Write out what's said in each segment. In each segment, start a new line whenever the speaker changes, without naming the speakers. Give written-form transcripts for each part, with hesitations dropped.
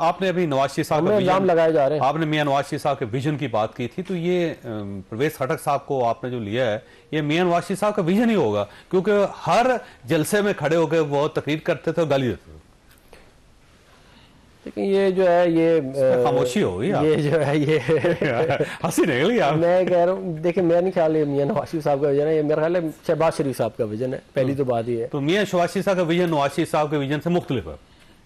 आपने अभी नवाज शरीफ साहब का
इल्जाम लगाए जा रहे हैं,
आपने मियां नवाज शरीफ साहब के विजन की बात की थी, तो ये परवेज खटक साहब को आपने जो लिया है, ये मियां नवाज शरीफ साहब का विजन ही होगा, क्योंकि हर जलसे में खड़े होकर वो तकरीर करते थे और गाली देते थे।
लेकिन ये जो है ये
खामोशी हो गई,
ये जो है ये
हंसी निकली आप।
मैं कह रहा हूँ, देखिए मेरा नहीं ख्याल है मियां नवाज शरीफ साहब का विजन है, ये मेरा ख्याल है शहबाज शरीफ साहब का विजन है, पहली तो बात ये है।
तो मियां शहबाज शरीफ साहब का विजन नवाज शरीफ साहब के विजन से मुख्तलिफ है।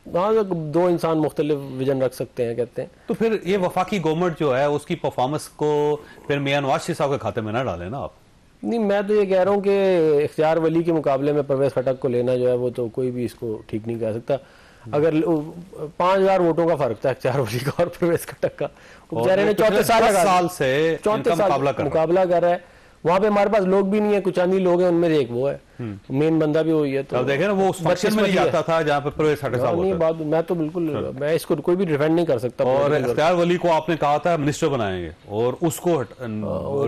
हाँ, दो इंसान मुख्तलिफ विजन रख सकते हैं, कहते हैं।
तो फिर ये वफाकी गवर्नमेंट जो है उसकी परफॉर्मेंस को फिर मियां नवाज शरीफ साहब के खाते में ना डालें ना आप।
नहीं, मैं तो ये कह रहा हूँ कि इख्तियार वली के मुकाबले में परवेज खटक को लेना जो है वो तो कोई भी इसको ठीक नहीं कह सकता। अगर 5000 वोटों का फर्क था इख्तियार वली का और परवेज खटक का, बेचारे ने 34
साल से
मुकाबला कर रहा है। वहां पे हमारे पास लोग भी नहीं है, कुछ अन्य लोग हैं, उनमें एक वो है मेन बंदा भी वही है। तो
अब देखें ना, वो उस फंक्शन में नहीं जाता था जहां पे परवेज खटक साहब
नहीं, बात मैं तो बिल्कुल, मैं इसको कोई भी डिफेंड नहीं कर सकता।
और इख्तियार वली को आपने कहा था मिनिस्टर बनाएंगे और उसको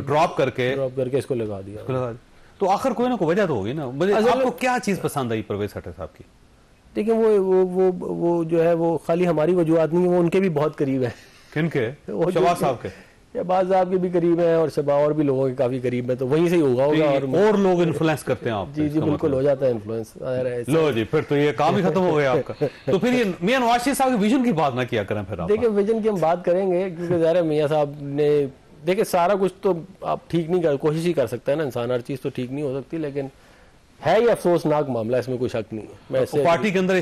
ड्रॉप करके
इसको लगा दिया।
तो आखिर कोई ना कोई वजह तो होगी ना। आपको क्या चीज पसंद आई परवेज खटक साहब की?
देखिए वो जो है वो खाली हमारी वजूहत नहीं है, वो उनके भी बहुत करीब है।
किनके? शहबाज साहब के?
शहबाज साहब के भी करीब है और और भी लोगों के काफी करीब है, तो वहीं से ही होगा
और लोग इन्फ्लुएंस करते हैं आप?
जी बिल्कुल हो जाता है इन्फ्लुएंस।
लो जी, फिर तो ये काम ही खत्म हो गया आपका। तो फिर ये मियां नवाज शरीफ साहब के विजन की बात ना किया करें फिर आप।
देखिए विजन की हम बात करेंगे, क्योंकि ज़ाहिर है मियां साहब ने, देखिए सारा कुछ तो आप ठीक नहीं कर, कोशिश ही कर सकता है ना इंसान, हर चीज़ तो ठीक नहीं हो सकती, लेकिन है ये अफसोसनाक मामला, इसमें कोई शक नहीं है। मैं
पार्टी के अंदर